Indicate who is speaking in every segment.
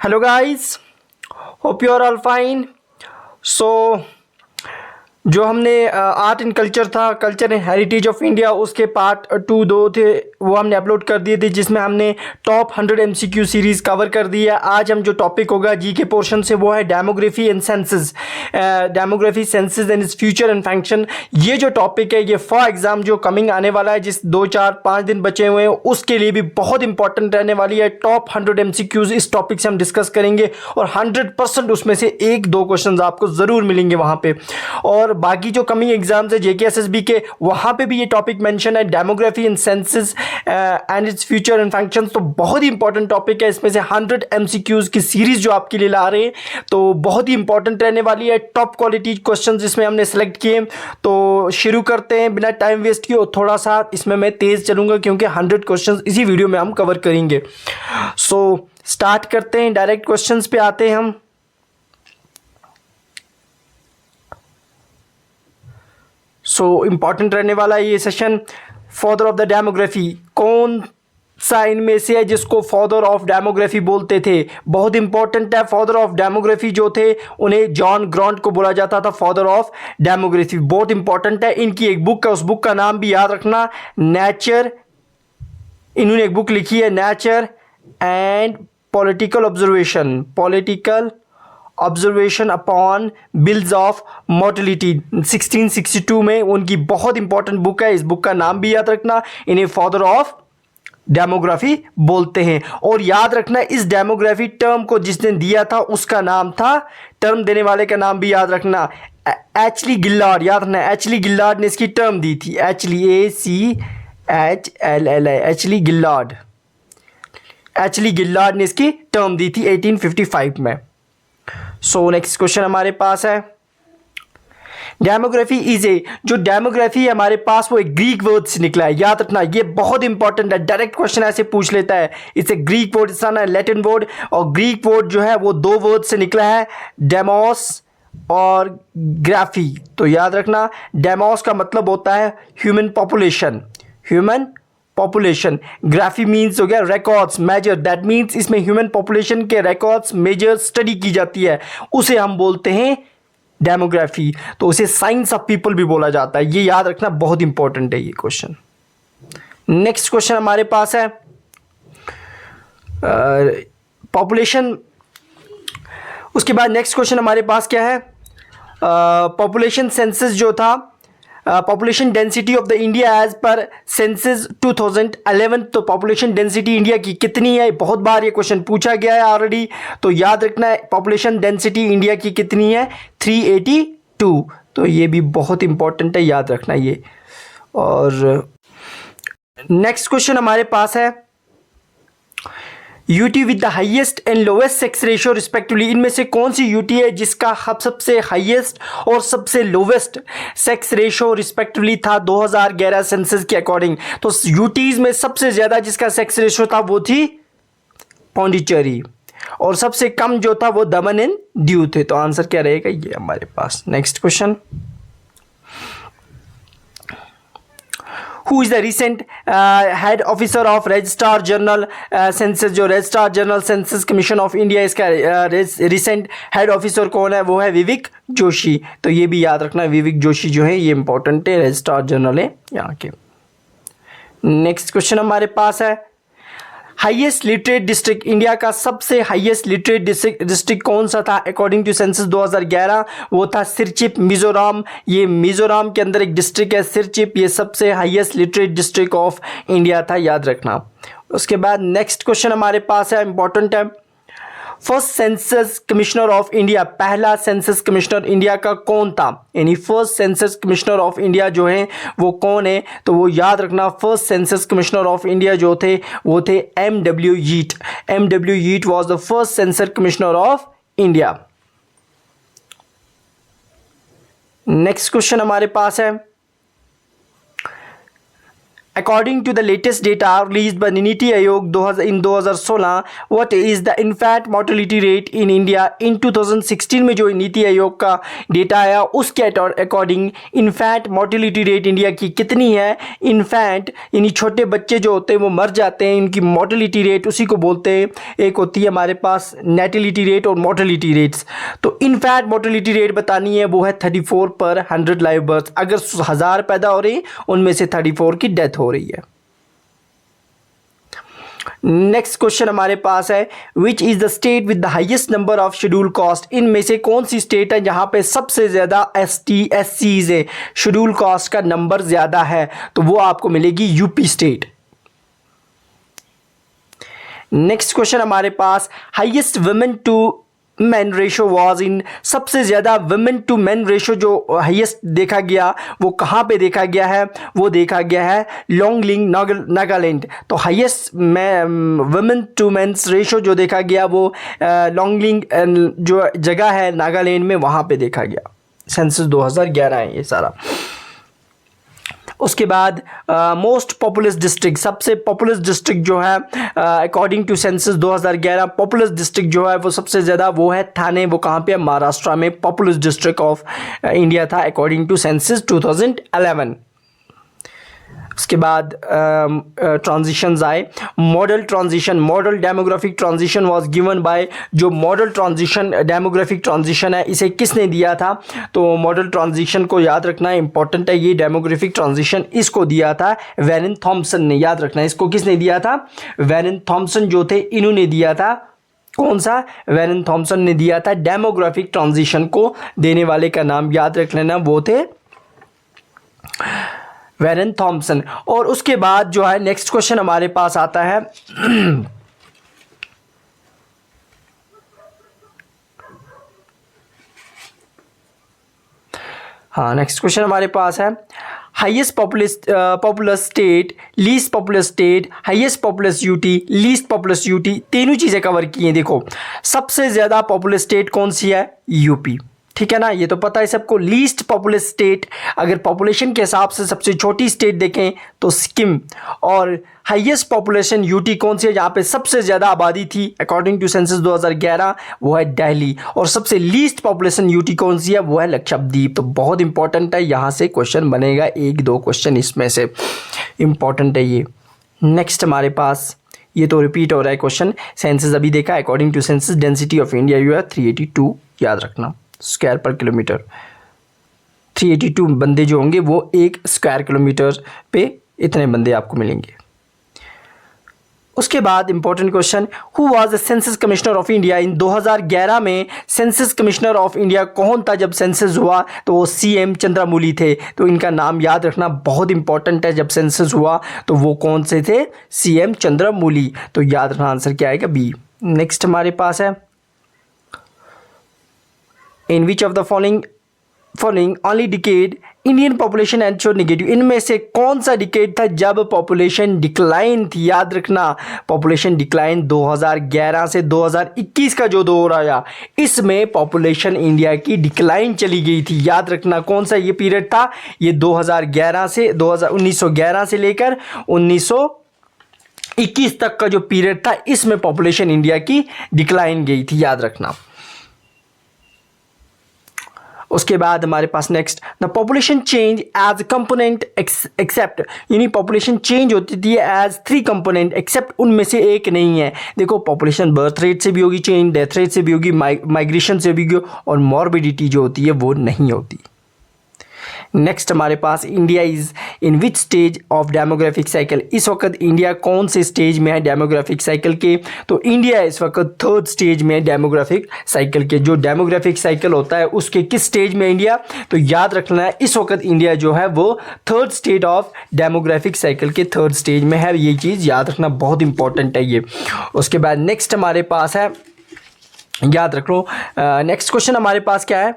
Speaker 1: Hello guys, hope you are all fine. So जो हमने art and culture था, culture and heritage of India, उसके part 2 2 थे वो हमने अपलोड कर दिए थे, जिसमें हमने टॉप 100 MCQ सीरीज़ कवर कर दी है। आज हम जो टॉपिक होगा जी के पोर्शन से वो है demography and census, demography census and its future and function. ये जो टॉपिक है ये फॉर एग्ज़ाम जो कमिंग आने वाला है, जिस 2 4 5 दिन बचे हुए हैं, उसके लिए भी बहुत इंपॉर्टेंट रहने वाली है। टॉप 100 MCQs इस टॉपिक से हम डिस्कस करेंगे और 100% उसमें से 1-2 क्वेश्चन आपको ज़रूर मिलेंगे वहाँ पे। और बाकी जो कमिंग एग्जाम्स है जेके एसएसबी के, वहाँ पे भी ये टॉपिक मेंशन है, demography and census and its future and functions. तो बहुत ही इंपॉर्टेंट टॉपिक है। इसमें से 100 MCQs की सीरीज जो आपके लिए ला रहे हैं तो बहुत ही इंपॉर्टेंट रहने वाली है। टॉप क्वालिटी क्वेश्चंस इसमें हमने सेलेक्ट किए। तो शुरू करते हैं बिना टाइम वेस्ट किए। और थोड़ा सा इसमें मैं तेज़ चलूँगा क्योंकि 100 क्वेश्चंस इसी वीडियो में हम कवर करेंगे। सो स्टार्ट करते हैं, डायरेक्ट क्वेश्चंस पे आते हैं हम। सो इम्पॉर्टेंट रहने वाला है ये session. Father of the demography कौन सा इनमें से है जिसको फादर ऑफ डेमोग्राफी बोलते थे? बहुत इंपॉर्टेंट है। फादर ऑफ डेमोग्राफी जो थे उन्हें जॉन ग्रांट को बोला जाता था फादर ऑफ डेमोग्राफी। बहुत इंपॉर्टेंट है। इनकी एक बुक है, उस बुक का नाम भी याद रखना, नेचर। इन्होंने एक बुक लिखी है, nature and political observation upon bills of mortality. 1662 में उनकी बहुत इंपॉर्टेंट बुक है। इस बुक का नाम भी याद रखना। इन्हें फादर ऑफ डेमोग्राफी बोलते हैं। और याद रखना इस डेमोग्राफी टर्म को जिसने दिया था उसका नाम था, टर्म देने वाले का नाम भी याद रखना, एचली गिल्लार्ड। याद रखना एचली गिल्लार्ड ने इसकी टर्म दी थी, एचली गिल्लार्ड ने इसकी टर्म दी थी 1855 में। सो नेक्स्ट क्वेश्चन हमारे पास है, डेमोग्राफी इज ए, जो डेमोग्राफी है हमारे पास वो एक ग्रीक वर्ड से निकला है। याद रखना ये बहुत इंपॉर्टेंट है। डायरेक्ट क्वेश्चन ऐसे पूछ लेता है, it's a Greek word, it's not a Latin word. और ग्रीक वर्ड जो है वो 2 वर्ड से निकला है, डेमोस और ग्राफी। तो याद रखना डेमोस का मतलब होता है ह्यूमन पॉपुलेशन। ग्राफी मीन्स हो गया रिकॉर्ड्स, मेजर। दैट मीन्स इसमें ह्यूमन पॉपुलेशन के रिकॉर्ड्स, मेजर, स्टडी की जाती है, उसे हम बोलते हैं डेमोग्राफी। तो उसे साइंस ऑफ पीपल भी बोला जाता है। ये याद रखना बहुत इंपॉर्टेंट है ये क्वेश्चन। नेक्स्ट क्वेश्चन हमारे पास है पॉपुलेशन। उसके बाद नेक्स्ट क्वेश्चन हमारे पास क्या है, पॉपुलेशन सेंसस जो था, population density of the India as per census 2011। तो पॉपुलेशन डेंसिटी इंडिया की कितनी है? बहुत बार ये क्वेश्चन पूछा गया है ऑलरेडी। तो याद रखना है पॉपुलेशन डेंसिटी इंडिया की कितनी है, 382। तो ये भी बहुत इंपॉर्टेंट है, याद रखना ये। और नेक्स्ट क्वेश्चन हमारे पास है, UT with the highest and lowest sex ratio respectively. इनमें से कौन सी यूटी है जिसका सबसे हाईएस्ट और सबसे लोवेस्ट सेक्स रेशियो रिस्पेक्टिवली था 2011 सेंसस के अकॉर्डिंग? तो यूटीज में सबसे ज़्यादा जिसका सेक्स रेशियो था वो थी पौंडीचेरी, और सबसे कम जो था वो दमन एंड दीव थे। तो आंसर क्या रहेगा ये हमारे पास। Next question, who is the recent head officer of registrar general census? जो registrar general census commission of India, इसका रिसेंट हेड ऑफिसर कौन है? वो है विवेक जोशी। तो ये भी याद रखना, विवेक जोशी जो है ये इंपॉर्टेंट है, रजिस्ट्रार जनरल है यहाँ के। नेक्स्ट क्वेश्चन हमारे पास है, हाईएस्ट लिटरेट डिस्ट्रिक्ट, इंडिया का सबसे हाईएस्ट लिटरेट डिस्ट्रिक्ट कौन सा था अकॉर्डिंग टू सेंसस 2011? वो था सिरचिप, मिजोरम। ये मिजोरम के अंदर एक डिस्ट्रिक्ट है सिरचिप, ये सबसे highest literate district of India था, याद रखना। उसके बाद नेक्स्ट क्वेश्चन हमारे पास है, इंपॉर्टेंट है, first census commissioner of India, पहला सेंसस कमिश्नर इंडिया का कौन था? यानी first census commissioner of India जो है वो कौन है? तो वो याद रखना first census commissioner of India जो थे वो थे M.W. Yeet. M.W. Yeet was the first census commissioner of India. Next question हमारे पास है, According to the latest data released by NITI Aayog 2016, what is the infant mortality rate in India in 2016 में जो नीति आयोग का डेटा आया उसके according infant mortality rate India की कितनी है। इन्फैंट यानी छोटे बच्चे जो होते हैं वो मर जाते हैं, इनकी मोर्टेलिटी रेट उसी को बोलते हैं। एक होती है हमारे पास नेटिलिटी रेट और मोर्टेलिटी रेट्स। तो इन्फैंट मोर्टेलिटी रेट बतानी है, वो है 34 पर 100 लाइव बर्थ। अगर 1000 पैदा हो रही हैं उनमें से 34 की डेथ हो रही है। नेक्स्ट क्वेश्चन हमारे पास है, which is the state with the highest number of schedule caste. इनमें से कौन सी स्टेट है जहां पे सबसे ज्यादा ST SCs है, शेड्यूल कास्ट का नंबर ज्यादा है, तो वो आपको मिलेगी यूपी स्टेट। नेक्स्ट क्वेश्चन हमारे पास, highest women to man ratio was in. सबसे ज़्यादा वुमेन टू मैन रेशो जो हाईएस्ट देखा गया वो कहाँ पे देखा गया है, वो देखा गया है लोंगलिंग नागालैंड। तो highest women to mens ratio जो देखा गया वो लोंगलिंग जो जगह है नागालैंड में, वहाँ पे देखा गया। सेंसस 2011 है ये सारा। उसके बाद मोस्ट पॉपुलस डिस्ट्रिक्ट, सबसे पॉपुलस डिस्ट्रिक्ट जो है according to census 2011 populous district जो है वो सबसे ज़्यादा वो है थाने। वो कहाँ पे है, महाराष्ट्र में पॉपुलस डिस्ट्रिक्ट ऑफ इंडिया था अकॉर्डिंग टू सेंसस 2011। उसके बाद ट्रांजिशंस आए, model transition, model demographic transition was given by. जो मॉडल ट्रांजिशन डेमोग्राफिक ट्रांजिशन है इसे किसने दिया था, तो मॉडल ट्रांजिशन को याद रखना इंपॉर्टेंट है। ये डेमोग्राफिक ट्रांजिशन इसको दिया था वेरेन थॉम्सन ने, याद रखना इसको किसने दिया था, वेरेन थॉम्सन जो थे इन्होंने दिया था। कौन सा, वेरेन थॉम्सन ने दिया था। डेमोग्राफिक ट्रांजिशन को देने वाले का नाम याद रख लेना, वो थे वेरेन थॉम्सन। और उसके बाद जो है नेक्स्ट क्वेश्चन हमारे पास आता है हाँ नेक्स्ट क्वेश्चन हमारे पास है, highest populous state, least populous state, highest populace UT, least populace UT, तीनों चीज़ें कवर की हैं। देखो सबसे ज़्यादा पॉपुलस स्टेट कौन सी है, यूपी, ठीक है ना, ये तो पता है सबको। लीस्ट पॉपुलस स्टेट, अगर पॉपुलेशन के हिसाब से सबसे छोटी स्टेट देखें तो सिक्किम। और हाईएस्ट पॉपुलेशन यूटी कौन सी है, जहाँ पे सबसे ज़्यादा आबादी थी अकॉर्डिंग टू सेंसस 2011, वो है दिल्ली। और सबसे लीस्ट पॉपुलेशन यूटी कौन सी है, वो है लक्षद्वीप। तो बहुत इंपॉर्टेंट है, यहाँ से क्वेश्चन बनेगा, 1-2 क्वेश्चन इसमें से इंपॉर्टेंट है ये। नेक्स्ट हमारे पास, ये तो रिपीट हो रहा है क्वेश्चन, सेंसस अभी देखा, according to census density of India यू है 382, याद रखना, स्क्वायर पर किलोमीटर। 382 बंदे जो होंगे वो 1 स्क्वायर किलोमीटर पे इतने बंदे आपको मिलेंगे। उसके बाद important question, who was the census commissioner of India in 2011 में। सेंसस कमिश्नर ऑफ इंडिया कौन था जब सेंसस हुआ, तो वो CM चंद्रमौली थे। तो इनका नाम याद रखना बहुत इंपॉर्टेंट है, जब सेंसस हुआ तो वो कौन से थे, CM चंद्रमौली। तो याद रखना आंसर क्या आएगा, B। नेक्स्ट हमारे पास है, in which of the following only decade Indian population and show negative. इनमें से कौन सा डिकेड था जब पॉपुलेशन डिक्लाइन थी, याद रखना पॉपुलेशन डिक्लाइन 2011 से 2021 का जो दौर आया, इसमें पॉपुलेशन इंडिया की डिक्लाइन चली गई थी। याद रखना कौन सा ये पीरियड था, ये 1911 से लेकर 1921 तक का जो पीरियड था, इसमें पॉपुलेशन इंडिया की डिक्लाइन गई थी, याद रखना। उसके बाद हमारे पास next, the population change as component except, यानी पॉपुलेशन चेंज होती थी एज 3 कंपोनेंट एक्सेप्ट उनमें से एक नहीं है। देखो पॉपुलेशन बर्थ रेट से भी होगी चेंज, डेथ रेट से भी होगी, माइग्रेशन से भी होगी, और मॉर्बिडिटी जो होती है वो नहीं होती। नेक्स्ट हमारे पास, India is in which stage of demographic cycle. इस वक्त इंडिया कौन से स्टेज में है डेमोग्राफिक साइकिल के, तो इंडिया इस वक्त 3rd स्टेज में है डेमोग्राफिक साइकिल के। जो डेमोग्राफिक साइकिल होता है उसके किस स्टेज में इंडिया, तो याद रखना है इस वक्त इंडिया जो है वो 3rd stage of demographic cycle के 3rd स्टेज में है। ये चीज़ याद रखना बहुत इंपॉर्टेंट है ये। उसके बाद नेक्स्ट हमारे पास है, याद रख लो, नेक्स्ट क्वेश्चन हमारे पास क्या है,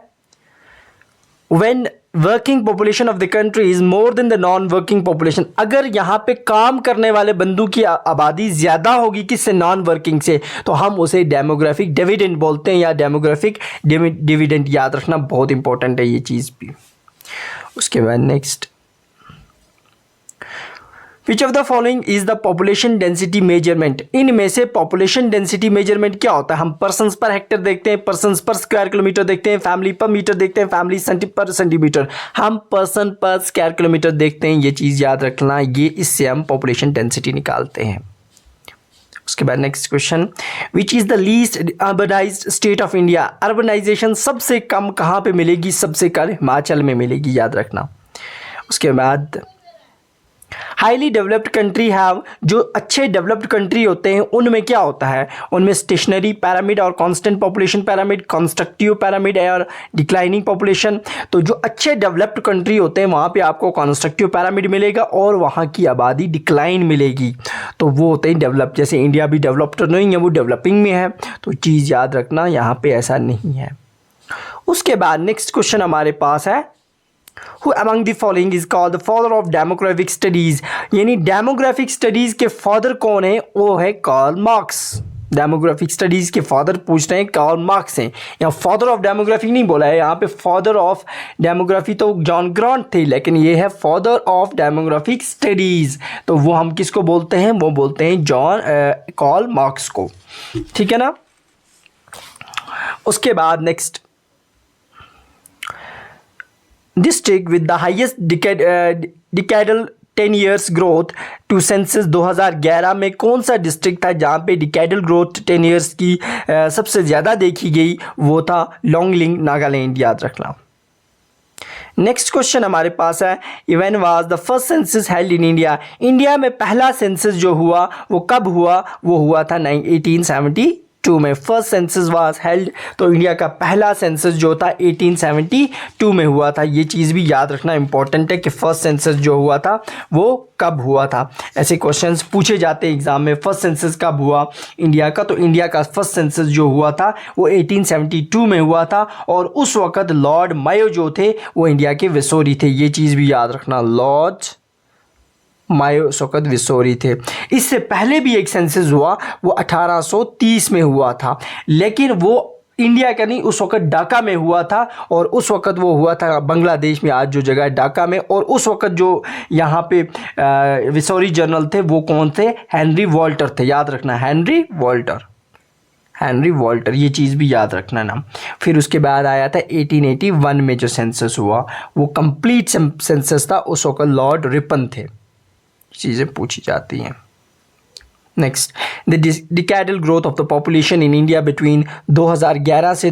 Speaker 1: when working population of the country is more than the non working population. अगर यहाँ पे काम करने वाले बंदों की आबादी ज़्यादा होगी किससे, नॉन वर्किंग से, तो हम उसे डेमोग्राफिक डिविडेंड बोलते हैं, या डेमोग्राफिक डिविडेंड। याद रखना बहुत इंपॉर्टेंट है ये चीज़ भी। उसके बाद next, which of the following is the population density measurement? इनमें से पॉपुलेशन डेंसिटी मेजरमेंट क्या होता है? हम पर्सन्स पर हेक्टर देखते हैं, पर्सन्स पर स्क्वायर किलोमीटर देखते हैं, फैमिली पर मीटर देखते हैं, फैमिली पर सेंटीमीटर। हम पर्सन पर स्क्वायर किलोमीटर देखते हैं, ये चीज़ याद रखना। ये इससे हम पॉपुलेशन डेंसिटी निकालते हैं। उसके बाद next question, which is the least urbanised state of India? Urbanisation सबसे कम कहाँ पे मिलेगी? सबसे कम हिमाचल में मिलेगी, याद रखना। उसके बाद हाईली डेवलप्ड कंट्री हैव, जो अच्छे डेवलप्ड कंट्री होते हैं उनमें क्या होता है? उनमें स्टेशनरी पैरामिड और constant population pyramid, constructive pyramid और डिक्लाइनिंग पॉपुलेशन। तो जो अच्छे डेवलप्ड कंट्री होते हैं वहाँ पे आपको कंस्ट्रक्टिव पैरामिड मिलेगा और वहाँ की आबादी डिक्लाइन मिलेगी। तो वो होते हैं डेवलप। जैसे इंडिया भी डेवलप्ड नहीं है, वो डेवलपिंग में है। तो चीज़ याद रखना, यहाँ पे ऐसा नहीं है। उसके बाद नेक्स्ट क्वेश्चन हमारे पास है, Who among the following is called the father of demographic studies? यानी डेमोग्राफिक स्टडीज के फादर कौन है? वो है कार्ल मार्क्स। डेमोग्राफिक स्टडीज के फादर पूछ रहे हैं, कार्ल मार्क्स हैं। यहाँ फादर ऑफ डेमोग्राफी नहीं बोला है, यहाँ पे फादर ऑफ डेमोग्राफी तो जॉन ग्रांट थे, लेकिन ये है फादर ऑफ डेमोग्राफिक स्टडीज। तो वो हम किसको बोलते हैं? वो बोलते हैं कार्ल मार्क्स को। ठीक है ना। उसके बाद next, district with the highest decadal 10 years growth to census 2011 में कौन सा डिस्ट्रिक्ट था जहाँ पे डिकेडल ग्रोथ 10 years की सबसे ज़्यादा देखी गई? वो था लोंगलिंग, नागालैंड, याद रखना। नेक्स्ट क्वेश्चन हमारे पास है, even was the first census held in India? India में पहला सेंसस जो हुआ वो कब हुआ? वो हुआ था 1872 में। फर्स्ट सेंसस वाज हेल्ड, तो इंडिया का पहला सेंसस जो था 1872 में हुआ था। ये चीज़ भी याद रखना इंपॉर्टेंट है कि फर्स्ट सेंसस जो हुआ था वो कब हुआ था। ऐसे क्वेश्चंस पूछे जाते हैं एग्जाम में, फर्स्ट सेंसस कब हुआ इंडिया का? तो इंडिया का फर्स्ट सेंसस जो हुआ था वो 1872 में हुआ था और उस वक़्त लॉर्ड मायो जो थे वो इंडिया के विसोरी थे। ये चीज़ भी याद रखना, लॉर्ड मायो शौकत विसोरी थे। इससे पहले भी एक सेंसस हुआ, वो 1830 में हुआ था, लेकिन वो इंडिया का नहीं, उस वक्त ढाका में हुआ था। और उस वक्त वो हुआ था बांग्लादेश में, आज जो जगह है ढाका में। और उस वक्त जो यहाँ पे विसोरी जनरल थे वो कौन थे? हेनरी वॉल्टर थे, याद रखना, हेनरी वॉल्टर। ये चीज़ भी याद रखना ना। फिर उसके बाद आया था 1881 में जो सेंसस हुआ वो कंप्लीट सेंसस था, उस वक्त लॉर्ड रिपन थे। चीज़ें पूछी जाती हैं। Next, the decadal growth of the population in India between 2001 से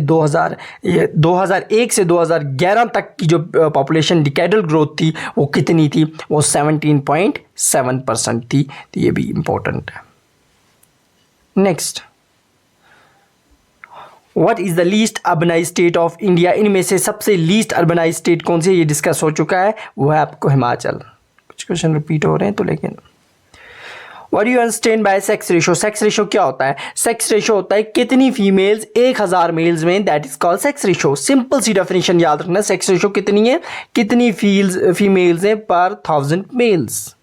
Speaker 1: 2011 तक की जो पॉपुलेशन डिकेडल ग्रोथ थी वो कितनी थी? वो 17.7% थी। तो ये भी इम्पोर्टेंट है। Next, what is the least urbanise state of India? इनमें से सबसे लीस्ट अर्बनाइज स्टेट कौन सी? ये डिस्कस हो चुका है, वो है आपको हिमाचल। क्वेश्चन रिपीट हो रहे हैं तो, लेकिन what do you understand by sex ratio? Sex ratio क्या होता है? सेक्स रेशो होता है कितनी फीमेल्स 1000 मेल्स में, that is called sex ratio. Simple सी डेफिनेशन याद रखना, सेक्स रेशो कितनी है? कितनी फीमेल्स हैं पर 1000 मेल्स।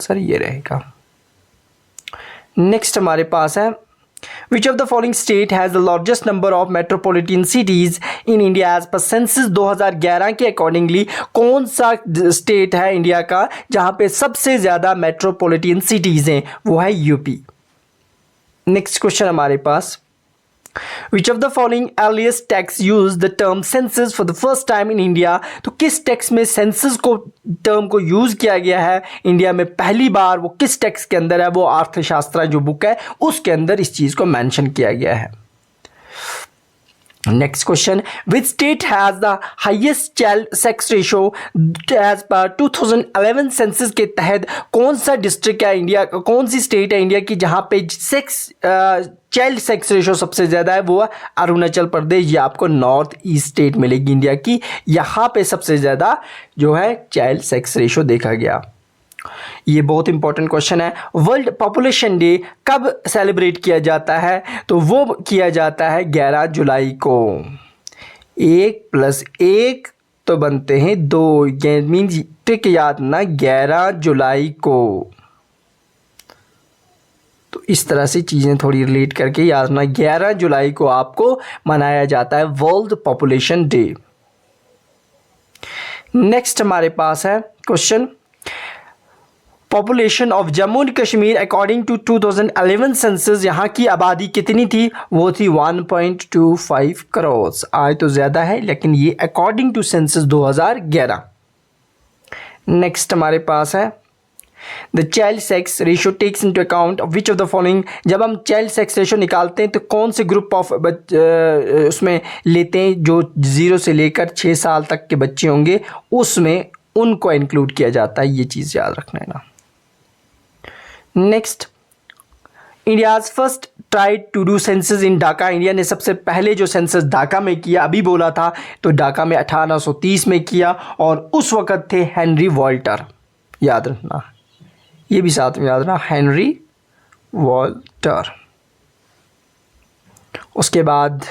Speaker 1: सर ये रहेगा। नेक्स्ट हमारे पास है, Which of the following state has the largest number of metropolitan cities in India as per census 2011 के अकॉर्डिंगली? कौन सा स्टेट है इंडिया का जहाँ पे सबसे ज़्यादा मेट्रोपॉलिटन सिटीज़ हैं? वो है यूपी। नेक्स्ट क्वेश्चन हमारे पास, Which of the following earliest texts use the term census for the first time in India? तो किस टेक्स्ट में सेंसस को टर्म को यूज़ किया गया है इंडिया में पहली बार? वो किस टेक्स्ट के अंदर है? वो अर्थशास्त्र जो बुक है उसके अंदर इस चीज़ को मेंशन किया गया है। Next question, which state has the highest child sex ratio as per 2011 census के तहत? कौन सा डिस्ट्रिक्ट है इंडिया, कौन सी स्टेट है इंडिया की जहाँ पे चाइल्ड सेक्स रेशो सबसे ज़्यादा है? वो है अरुणाचल प्रदेश। ये आपको नॉर्थ ईस्ट स्टेट मिलेगी इंडिया की, यहाँ पे सबसे ज़्यादा जो है चाइल्ड सेक्स रेशो देखा गया। ये बहुत इंपॉर्टेंट क्वेश्चन है। वर्ल्ड पॉपुलेशन डे कब सेलिब्रेट किया जाता है? तो वो किया जाता है 11 जुलाई को। 1 + 1 तो बनते हैं 2, ये मीन्स ट्रिक याद ना, 11 जुलाई को। तो इस तरह से चीज़ें थोड़ी रिलेट करके याद रखना, 11 जुलाई को आपको मनाया जाता है वर्ल्ड पॉपुलेशन डे। नेक्स्ट हमारे पास है question, population of Jammu and Kashmir according to 2011 census, यहाँ की आबादी कितनी थी? वो थी 1.25 करोड़। आए तो ज़्यादा है, लेकिन ये अकॉर्डिंग टू सेंसस 2011। नेक्स्ट हमारे पास है the child sex ratio takes into account of which of the following. जब हम चाइल्ड सेक्स रेशियो निकालते हैं तो कौन से ग्रुप ऑफ उसमें लेते हैं? जो 0 से लेकर 6 साल तक के बच्चे होंगे उसमें उनको इंक्लूड किया जाता है। ये चीज़ याद रखना है ना। Next, India's first tried to do census in Dhaka. India ने सबसे पहले जो सेंसस ढाका में किया, अभी बोला था, तो ढाका में 1830 में किया और उस वक़्त थे हेनरी वॉल्टर। याद रखना, ये भी साथ में याद रखना, हेनरी वॉल्टर। उसके बाद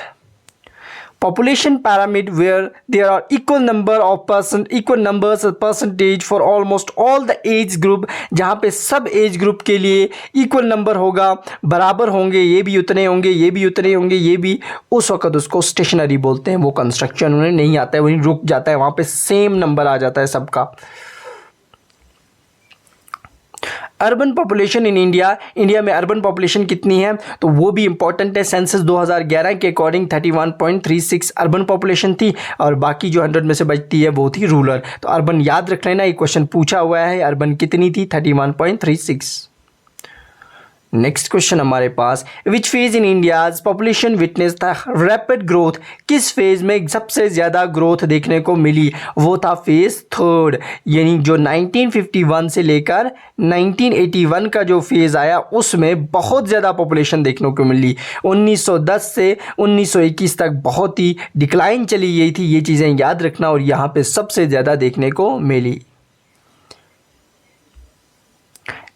Speaker 1: population pyramid where there are equal numbers of percentage for almost all the age group, जहाँ पे सब एज ग्रुप के लिए इक्वल नंबर होगा, बराबर होंगे, ये भी उतने होंगे, ये भी उतने होंगे, ये भी, उस वक्त उसको स्टेशनरी बोलते हैं। वो कंस्ट्रक्शन उन्हें नहीं आता है, वहीं रुक जाता है, वहाँ पे सेम नंबर आ जाता है सबका। Urban population in India, India में अर्बन पॉपुलेशन कितनी है? तो वो भी इंपॉर्टेंट है। सेंसस 2011 के अकॉर्डिंग 31.36 अर्बन पॉपुलेशन थी और बाकी जो 100 में से बचती है वो थी रूरल। तो अर्बन याद रख लेना, ये क्वेश्चन पूछा हुआ है। अर्बन कितनी थी? 31.36। नेक्स्ट क्वेश्चन हमारे पास, which phase in India's population witness the rapid growth. किस फेज में सबसे ज़्यादा ग्रोथ देखने को मिली? वो था फेज थर्ड, यानी जो 1951 से लेकर 1981 का जो फेज़ आया उसमें बहुत ज़्यादा पॉपुलेशन देखने को मिली। 1910 से 1921 तक बहुत ही डिक्लाइन चली गई थी। ये चीज़ें याद रखना, और यहाँ पे सबसे ज़्यादा देखने को मिली।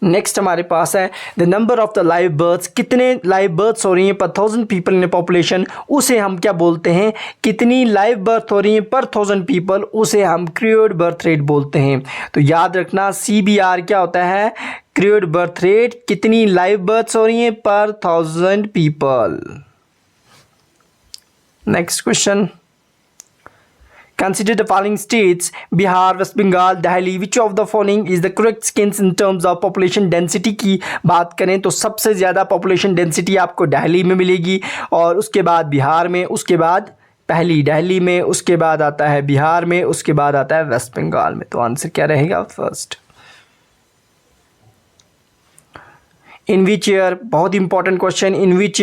Speaker 1: नेक्स्ट हमारे पास है the number of the live births. कितने लाइव बर्थ्स हो रही हैं पर 1000 पीपल इन पॉपुलेशन, उसे हम क्या बोलते हैं? कितनी लाइव बर्थ हो रही हैं पर 1000 पीपल, उसे हम क्रिएड बर्थ रेट बोलते हैं। तो याद रखना, CBR क्या होता है? क्रिएड बर्थ रेट। कितनी लाइव बर्थ्स हो रही हैं पर 1000 people. Next question, consider the following states: Bihar, West Bengal, Delhi. Which of the following is the correct skins in terms of population density की बात करें तो सबसे ज़्यादा population density आपको दिल्ली में मिलेगी, और उसके बाद बिहार में, उसके बाद पहली दिल्ली में, उसके बाद आता है बिहार में, उसके बाद आता है वेस्ट बंगाल में। तो आंसर क्या रहेगा? फर्स्ट। इन विच ईयर, बहुत important question, in which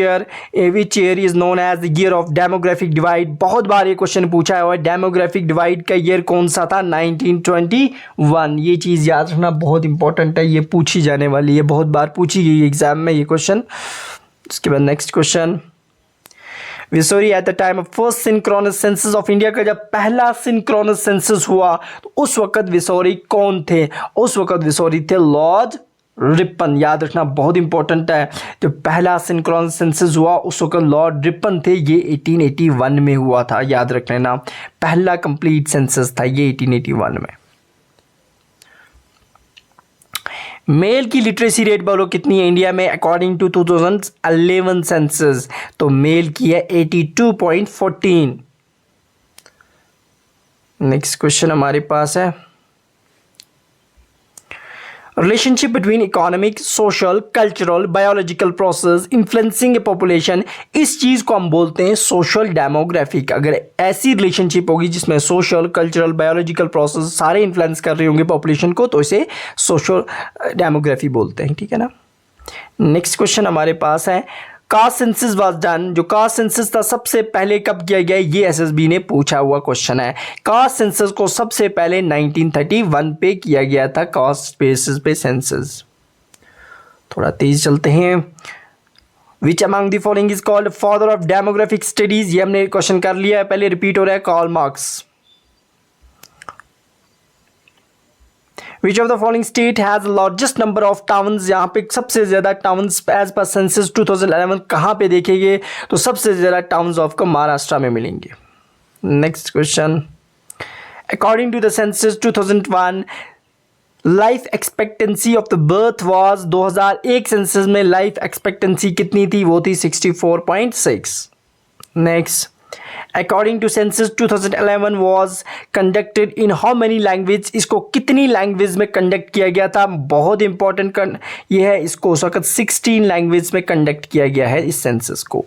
Speaker 1: year is known as the year of demographic divide. बहुत बार ये क्वेश्चन पूछा हुआ है, डेमोग्राफिक डिवाइड का ईयर कौन सा था? 1921। ये चीज़ याद रखना, बहुत इंपॉर्टेंट है, ये पूछी जाने वाली है, बहुत बार पूछी गई एग्जाम में ये क्वेश्चन। उसके बाद next question, viceroy at the time of first synchronous census of India का जब पहला सिंक्रोनस सेंसस हुआ तो उस वक्त विसोरी कौन थे? उस वक्त विसोरी थे लॉर्ड रिपन। याद रखना, बहुत इंपॉर्टेंट है। जो पहला सिंक्रोनस सेंसस हुआ उस वक्त लॉर्ड रिपन थे, ये 1881 में हुआ था। याद रख लेना, पहला कंप्लीट सेंसस था ये 1881 में। मेल की लिटरेसी रेट बोलो कितनी है इंडिया में अकॉर्डिंग टू 2011 सेंसस? तो मेल की है 82.14। नेक्स्ट क्वेश्चन हमारे पास है, relationship between economic, social, cultural, biological process influencing ए पॉपुलेशन। इस चीज़ को हम बोलते हैं सोशल डेमोग्राफिक। अगर ऐसी रिलेशनशिप होगी जिसमें सोशल, कल्चरल, बायोलॉजिकल प्रोसेस सारे इन्फ्लुएंस कर रहे होंगे पॉपुलेशन को, तो इसे सोशल डेमोग्राफी बोलते हैं। ठीक है ना। नेक्स्ट क्वेश्चन हमारे पास है, कास्ट सेंसस वाज डन। जो कास्ट सेंसस था सबसे पहले कब किया गया? ये SSB ने पूछा हुआ क्वेश्चन है। कास्ट सेंसस को सबसे पहले 1931 पे किया गया था, कास्ट बेसिस पे सेंसस। थोड़ा तेज चलते हैं। Which among the following is called father of demographic studies? ये हमने क्वेश्चन कर लिया है, पहले रिपीट हो रहा है, Karl Marx. Which of the following state has the largest number of towns? यहाँ पे सबसे ज़्यादा towns as per census 2011 कहाँ पे देखेंगे? तो सबसे ज़्यादा towns आपको महाराष्ट्र में मिलेंगे। Next question, according to the census 2001 life expectancy of the birth was 2001 census में लाइफ एक्सपेक्टेंसी कितनी थी? वो थी 64.6। Next, according to census 2011 was conducted in how many language, इसको कितनी लैंग्वेज में कंडक्ट किया गया था? बहुत इंपॉर्टेंट ये है, इसको उस वक्त 16 लैंग्वेज में कंडक्ट किया गया है इस सेंसस को।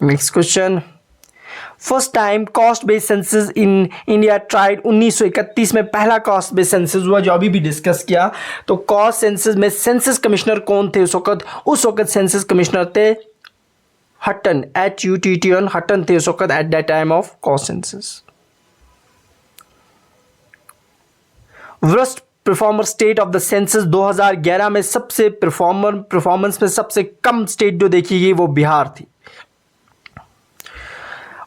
Speaker 1: Next question, first time cost based census in India tried 1931 में पहला कॉस्ट बेस्ड सेंसस हुआ, जो अभी भी डिस्कस किया। तो कॉस्ट सेंसस में सेंसस कमिश्नर कौन थे उस वक्त? उस वक्त सेंसस कमिश्नर थे हटन, HUTTN, हटन थे उस वक्त at that time of cost census. Worst performer state of the census 2011 में सबसे परफॉर्मेंस में सबसे कम स्टेट जो देखी गई वो बिहार थी।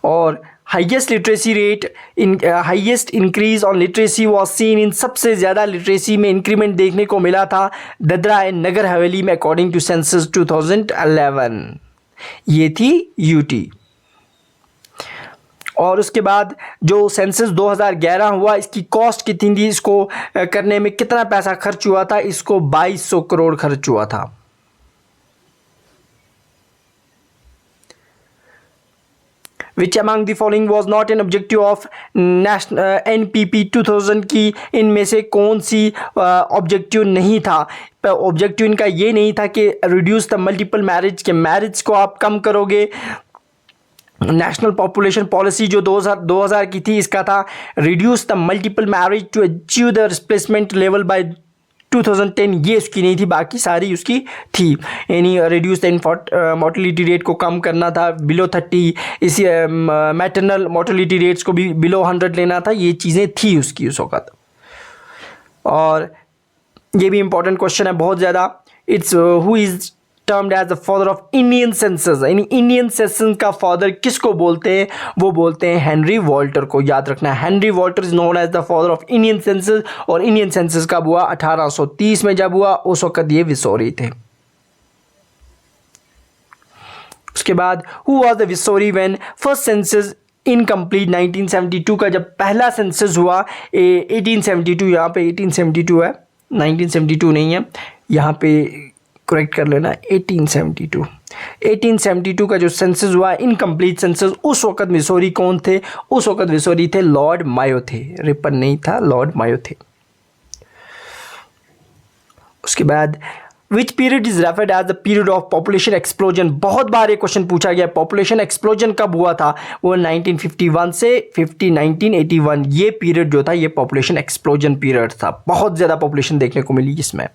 Speaker 1: और highest literacy rate in highest increase on literacy was seen in, सबसे ज़्यादा लिटरेसी में इंक्रीमेंट देखने को मिला था दादरा एंड नगर हवेली में अकॉर्डिंग टू सेंसस 2011। ये थी यूटी। और उसके बाद जो सेंसस 2011 हुआ, इसकी कॉस्ट कितनी थी, इसको करने में कितना पैसा खर्च हुआ था? इसको 2200 करोड़ खर्च हुआ था। Which among the following was not an objective of national NPP 2000 की इनमें से कौन सी ऑब्जेक्टिव नहीं था? ऑब्जेक्टिव इनका ये नहीं था कि रिड्यूस द मल्टीपल मैरिज, के मैरिज को आप कम करोगे। नेशनल पॉपुलेशन पॉलिसी जो 2000 की थी, इसका था reduce the multiple marriage to achieve the replacement level by 2010, ये उसकी नहीं थी, बाकी सारी उसकी थी। यानी रिड्यूस द मोर्टेलिटी रेट को कम करना था बिलो 30, इसी मैटरनल मोर्टेलिटी रेट्स को भी बिलो 100 लेना था, ये चीज़ें थी उसकी उस वक्त। और ये भी इंपॉर्टेंट क्वेश्चन है बहुत ज़्यादा, it's who is termed as the father of Indian census, यानी इंडियन सेंसस का फादर किसको बोलते हैं? वो बोलते हैं हेनरी वॉल्टर को, याद रखना है। Henry Walter is known as the father of Indian census. और इंडियन सेंसस कब हुआ? 1830 में जब हुआ, उस वक्त ये विसोरी थे। उसके बाद who was the viceroy when first census incomplete 1972 का जब पहला सेंसस हुआ 1872, यहाँ पे 1872 है, 1972 नहीं है, यहाँ पे करेक्ट कर लेना, 1872 का जो सेंसस हुआ इनकम्प्लीट सेंसस, उस वक्त मिसौरी कौन थे? उस वक्त मिसौरी थे लॉर्ड मायो थे, रिपन नहीं था, लॉर्ड मायो थे। उसके बाद which period is referred as the period of population explosion, बहुत बार ये क्वेश्चन पूछा गया, पॉपुलेशन एक्सप्लोजन कब हुआ था? वो 1951 से 1981, ये पीरियड जो था ये पॉपुलेशन एक्सप्लोजन पीरियड था, बहुत ज़्यादा पॉपुलेशन देखने को मिली इसमें।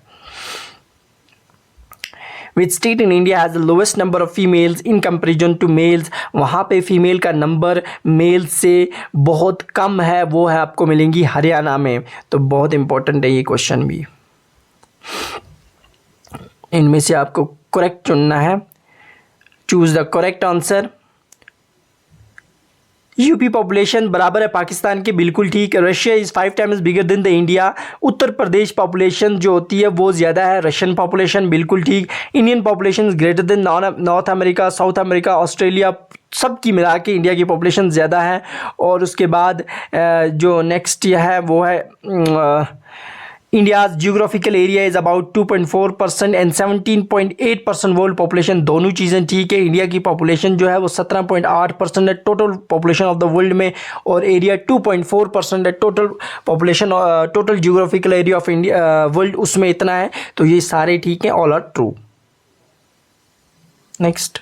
Speaker 1: Which state in India has the lowest number of females in comparison to males, वहाँ पे फीमेल का नंबर मेल से बहुत कम है, वो है आपको मिलेंगी हरियाणा में। तो बहुत इंपॉर्टेंट है ये क्वेश्चन भी, इनमें से आपको करेक्ट चुनना है, choose the correct answer. UP population बराबर है पाकिस्तान के, बिल्कुल ठीक। Russia is 5 times bigger than the India, Uttar Pradesh population जो होती है वो ज़्यादा है रशियन पॉपुलेशन, बिल्कुल ठीक। Indian population greater than north America, south America, Australia, सब की मिला के इंडिया की पॉपुलेशन ज़्यादा है। और उसके बाद जो नेक्स्ट है वो है India's geographical area is about 2.4% and 17.8% world population, दोनों चीज़ें ठीक है। इंडिया की पॉपुलेशन जो है वो 17.8% है total population of the world में, और एरिया 2.4% है total population, total geographical area of India world, उसमें इतना है। तो ये सारे ठीक हैं, all are true. Next,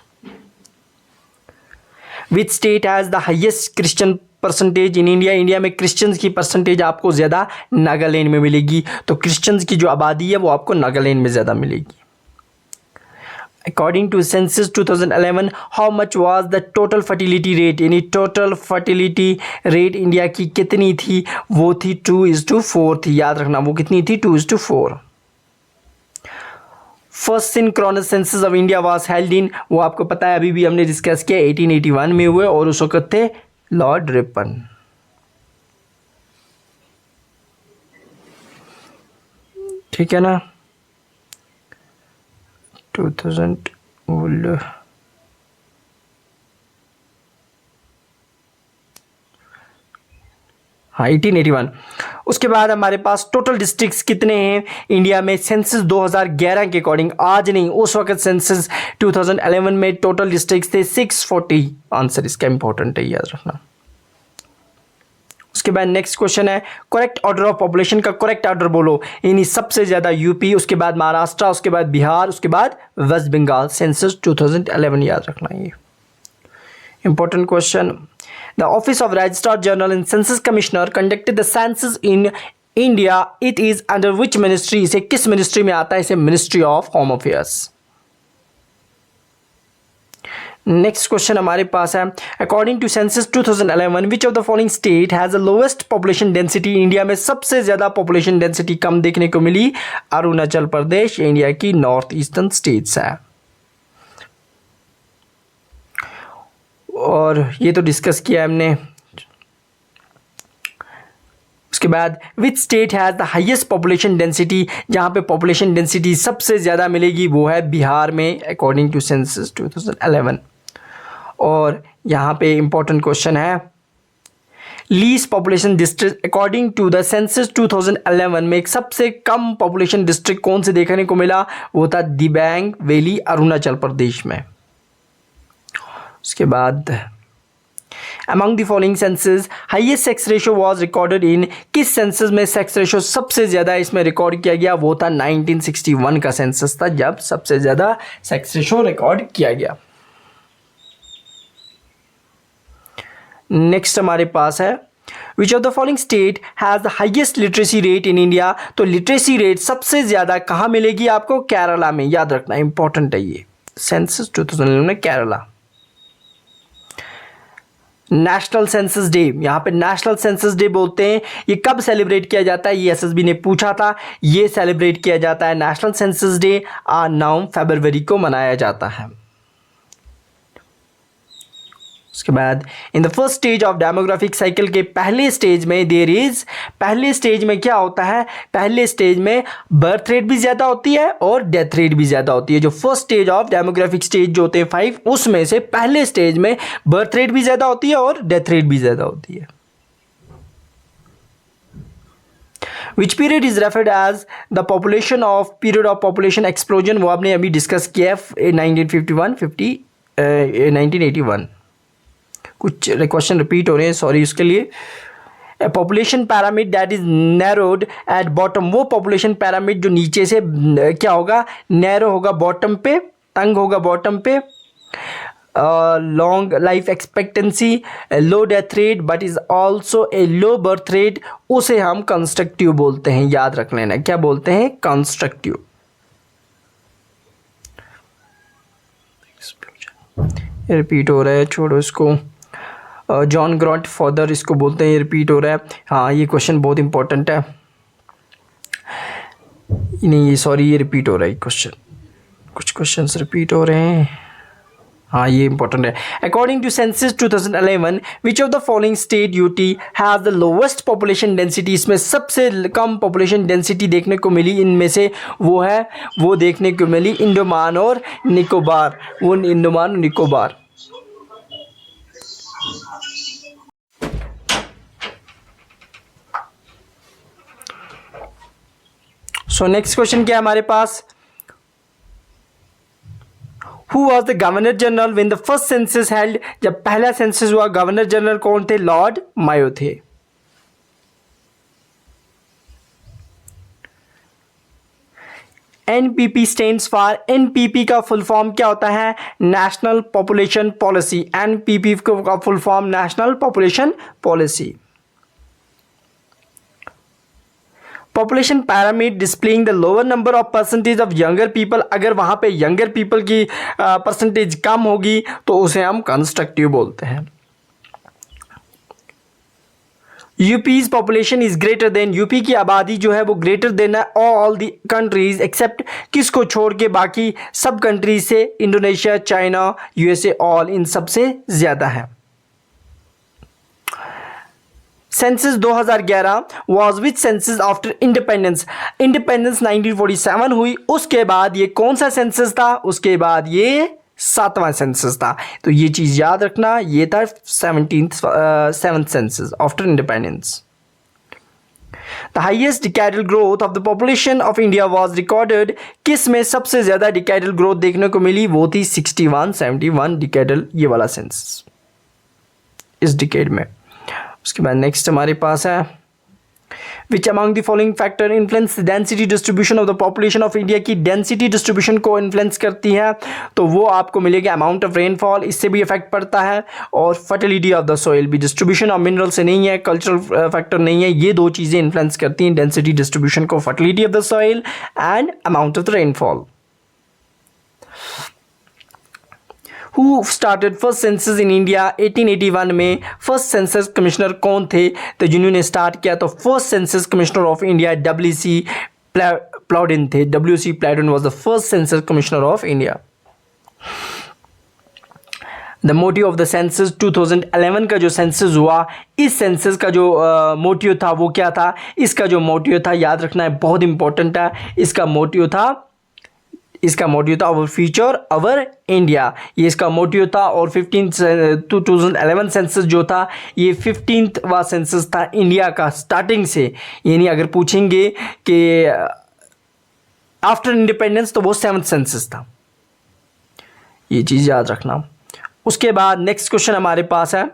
Speaker 1: which state has the highest Christian percentage in India, India में क्रिश्चियंस की परसेंटेज आपको ज़्यादा नागालैंड में मिलेगी। तो क्रिश्चियंस की जो आबादी है वो आपको नागालैंड में ज़्यादा मिलेगी। According to census 2011 how much was the total fertility rate, यानी टोटल फर्टिलिटी रेट इंडिया की कितनी थी? वो थी 2:4 थी, याद रखना वो कितनी थी? 2:4। First synchronous census of India was held in, वो आपको पता है, अभी भी हमने डिस्कस किया, 1881 में हुए, और उस वक्त थे लॉर्ड रिपन। ठीक है ना? 2000 हाँ 1881। उसके बाद हमारे पास टोटल डिस्ट्रिक्ट्स कितने हैं इंडिया में सेंसस 2011 के अकॉर्डिंग, आज नहीं उस वक्त सेंसस 2011 में टोटल डिस्ट्रिक्ट्स थे 640। आंसर इसका इंपॉर्टेंट है, याद रखना। उसके बाद नेक्स्ट क्वेश्चन है करेक्ट ऑर्डर ऑफ पॉपुलेशन का करेक्ट ऑर्डर बोलो। यानी सबसे ज़्यादा यूपी, उसके बाद महाराष्ट्र, उसके बाद बिहार, उसके बाद वेस्ट बंगाल। सेंसस 2011 याद रखना ये important question. The office of registrar general and census commissioner conducted the census in India, it is under which ministry. इसे किस मिनिस्ट्री में आता है? इसे ministry of home affairs. Next question हमारे पास है according to census 2011 which of the following state has the lowest population density. India में सबसे ज्यादा पॉपुलेशन डेंसिटी कम देखने को मिली अरुणाचल प्रदेश, इंडिया की नॉर्थ ईस्टर्न स्टेट्स है। और ये तो डिस्कस किया हमने। उसके बाद विच state has the highest population density, जहाँ पे पॉपुलेशन डेंसिटी सबसे ज़्यादा मिलेगी वो है बिहार में अकॉर्डिंग टू सेंसस 2011। और यहाँ पे इंपॉर्टेंट क्वेश्चन है least population district according to the census 2011 में एक सबसे कम पॉपुलेशन डिस्ट्रिक्ट कौन से देखने को मिला? वो था दिबांग वैली, अरुणाचल प्रदेश में। उसके बाद among the following census highest sex ratio was recorded in, किस सेंसस में सेक्स रेशो सबसे ज़्यादा इसमें रिकॉर्ड किया गया? वो था 1961 का सेंसस था जब सबसे ज़्यादा सेक्स रेशो रिकॉर्ड किया गया। नेक्स्ट हमारे पास है विच of the following state has the highest literacy rate in India. तो लिटरेसी रेट सबसे ज़्यादा कहाँ मिलेगी आपको? केरला में, याद रखना इंपॉर्टेंट है ये। सेंसस 2011 में केरला। नेशनल सेंसस डे, यहाँ पे नेशनल सेंसस डे बोलते हैं, ये कब सेलिब्रेट किया जाता है? ये एसएसबी ने पूछा था। ये सेलिब्रेट किया जाता है नेशनल सेंसस डे 9 फरवरी को मनाया जाता है। उसके बाद in the first stage of demographic cycle के पहले स्टेज में पहले स्टेज में क्या होता है? पहले स्टेज में बर्थ रेट भी ज़्यादा होती है और डेथ रेट भी ज़्यादा होती है। जो first stage of demographic stage जो होते हैं 5, उसमें से पहले स्टेज में बर्थ रेट भी ज़्यादा होती है और डेथ रेट भी ज़्यादा होती है। Which period is referred as the population of period of population explosion, वो आपने अभी डिस्कस किया है 1981। कुछ क्वेश्चन रिपीट हो रहे हैं, सॉरी उसके लिए। Population pyramid that is narrowed at bottom, वो पॉपुलेशन पैरामिड जो नीचे से क्या होगा? नैरो होगा बॉटम पे, तंग होगा बॉटम पे। Long life expectancy, low death rate but is also a low birth rate, उसे हम कंस्ट्रक्टिव बोलते हैं। याद रख लेना, क्या बोलते हैं? कंस्ट्रक्टिव। रिपीट हो रहा है, छोड़ो इसको। जॉन ग्रांट फादर इसको बोलते हैं, ये रिपीट हो रहा है। हाँ ये क्वेश्चन बहुत इंपॉर्टेंट है। नहीं ये सॉरी ये रिपीट हो रहा है क्वेश्चन, कुछ क्वेश्चंस रिपीट हो रहे हैं। हाँ ये इंपॉर्टेंट है। According to census 2011 which of the following state UT has the lowest population density, इसमें सबसे कम पॉपुलेशन डेंसिटी देखने को मिली इनमें से वो देखने को मिली अंडमान और निकोबार, वो अंडमान और निकोबार। सो नेक्स्ट क्वेश्चन क्या है हमारे पास? Who was the Governor General when the first census held? जब पहला सेंसस हुआ गवर्नर जनरल कौन थे? लॉर्ड मायो थे। एनपीपी स्टैंड्स फॉर, एनपीपी का फुल फॉर्म क्या होता है? National population policy. एनपीपी का full form national population policy. Population pyramid displaying the lower number of percentage of younger people, अगर वहाँ पे यंगर पीपल की परसेंटेज कम होगी तो उसे हम कंस्ट्रक्टिव बोलते हैं। UP's population is greater than, UP की आबादी जो है वो greater than all the countries except, किसको छोड़ के? बाकी सब कंट्रीज से, Indonesia, China, USA, all in सबसे ज़्यादा है। Census 2011 was which census after independence, independence 1947 हुई, उसके बाद ये कौन सा सेंसस था? उसके बाद ये 7वां सेंसस था। तो ये चीज़ याद रखना, ये था 7th census after independence. The highest decadal growth of the population of India was recorded, किस में सबसे ज़्यादा डिकैडल ग्रोथ देखने को मिली? वो थी 61-71 डिकैडल, ये वाला सेंसस इस डिकेड में। उसके बाद नेक्स्ट हमारे पास है which among the following factor influence density distribution of the population of India की डेंसिटी डिस्ट्रीब्यूशन को इन्फ्लुएंस करती है? तो वो आपको मिलेगा अमाउंट ऑफ रेनफॉल, इससे भी इफेक्ट पड़ता है, और फर्टिलिटी ऑफ द सॉइल भी। डिस्ट्रीब्यूशन ऑफ मिनरल से नहीं है, कल्चरल फैक्टर नहीं है, ये दो चीज़ें इन्फ्लुएंस करती हैं डेंसिटी डिस्ट्रीब्यूशन को, fertility of the soil and amount of the rainfall. Who started first census in India 1881 में फर्स्ट सेंसस कमिश्नर कौन थे? तो जिन्होंने स्टार्ट किया तो first census commissioner of India W.C. Plowden थे। W.C. Plowden was the first census commissioner of India. The motive of the census 2011 का जो सेंसस हुआ, इस सेंसस का जो मोटिव था वो क्या था? इसका जो मोटिव था याद रखना है, बहुत इंपॉर्टेंट है। इसका मोटिव था अवर फ्यूचर अवर इंडिया, ये इसका मोटिव था। और 2011 सेंसस जो था ये 15वां सेंसस था इंडिया का स्टार्टिंग से, यानी अगर पूछेंगे कि आफ्टर इंडिपेंडेंस तो वो 7th सेंसस था, ये चीज़ याद रखना। उसके बाद नेक्स्ट क्वेश्चन हमारे पास है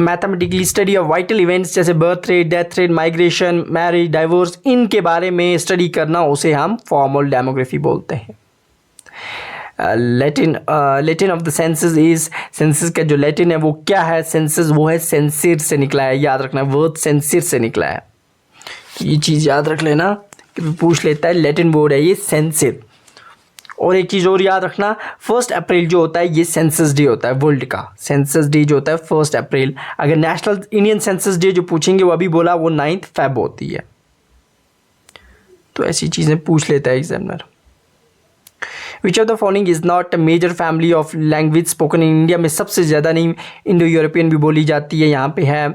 Speaker 1: mathematically study of vital events जैसे birth rate, death rate, migration, marriage, divorce, इनके बारे में स्टडी करना, उसे हम फॉर्मल डेमोग्राफी बोलते हैं। Latin of the census is, census का जो लैटिन है वो क्या है? सेंसस वो है सेंसिर से निकला है, याद रखना, वर्ड सेंसिर से निकला है, ये चीज़ याद रख लेना कि पूछ लेता है। लैटिन वर्ड है ये सेंसिर। और एक चीज़ और याद रखना, 1 अप्रैल जो होता है ये सेंसस डे होता है वर्ल्ड का। सेंसस डे जो होता है 1 अप्रैल। अगर नेशनल इंडियन सेंसस डे जो पूछेंगे वो अभी बोला वो 9 फेब होती है। तो ऐसी चीज़ें पूछ लेता है examiner. Which of the following is not a major family of language spoken in India में सबसे ज़्यादा नहीं इंडो यूरोपियन भी बोली जाती है, यहाँ पे है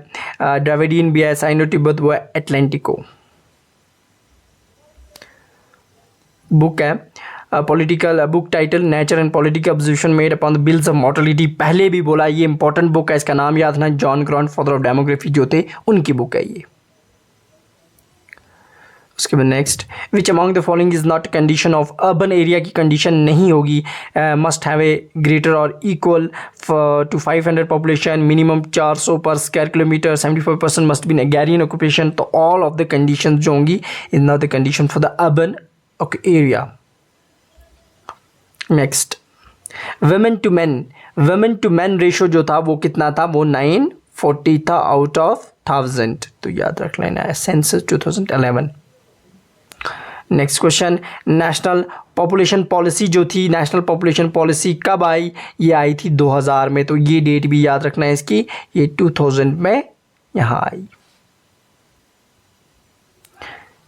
Speaker 1: द्रविडियन भी है, साइनो तिब्बत वो है एटलांटिको। बुक है political book title nature and political observation made upon the bills of mortality, पहले भी बोला, ये इंपॉर्टेंट बुक है, इसका नाम याद रखना, John Graunt father of demography जो थे उनकी बुक है ये। उसके बाद next, which among the following is not condition of urban area की कंडीशन नहीं होगी? मस्ट हैव ए ग्रेटर और equal to 500 population, minimum 400 per square kilometre, 75% must be agrarian occupation. तो ऑल ऑफ द कंडीशन जो होंगी is not the condition for the urban area. Next, women to man ratio जो था वो कितना था? वो 940 था आउट ऑफ 1000। तो याद रख लेना है census 2011। Next question, national population policy जो थी, नेशनल पॉपुलेशन पॉलिसी कब आई? ये आई थी 2000 में। तो ये डेट भी याद रखना है इसकी, ये 2000 में यहाँ आई।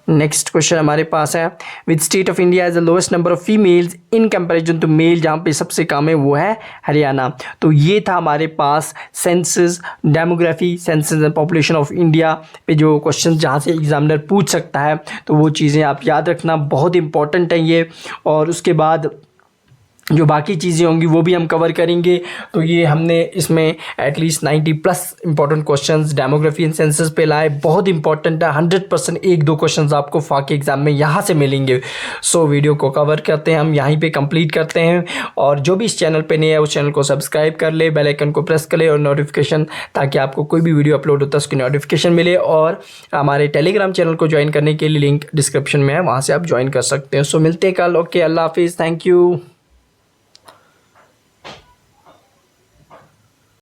Speaker 1: नेक्स्ट क्वेश्चन हमारे पास है, with state of India as the lowest number of females in comparison to male, जहाँ पे सबसे कम है वो है हरियाणा। तो ये था हमारे पास census demography, census and population of India पे जो क्वेश्चन जहाँ से एग्जामिनर पूछ सकता है, तो वो चीज़ें आप याद रखना, बहुत इंपॉर्टेंट है ये। और उसके बाद जो बाकी चीज़ें होंगी वो भी हम कवर करेंगे। तो ये हमने इसमें at least 90+ important questions demography and census पे लाए, बहुत इंपॉर्टेंट है। 100% 1-2 क्वेश्चंस आपको फाके एग्जाम में यहाँ से मिलेंगे। सो वीडियो को कवर करते हैं हम, यहीं पे कंप्लीट करते हैं। और जो भी इस चैनल पे नए है उस चैनल को सब्सक्राइब कर ले, बेल आइकन को प्रेस कर ले और नोटिफिकेशन, ताकि आपको कोई भी वीडियो अपलोड होता है उसकी नोटिफिकेशन मिले। और हमारे टेलीग्राम चैनल को ज्वाइन करने के लिए लिंक डिस्क्रिप्शन में है, वहाँ से आप ज्वाइन कर सकते हैं। सो मिलते हैं कल। ओके, अल्लाह हाफिज़, थैंक यू।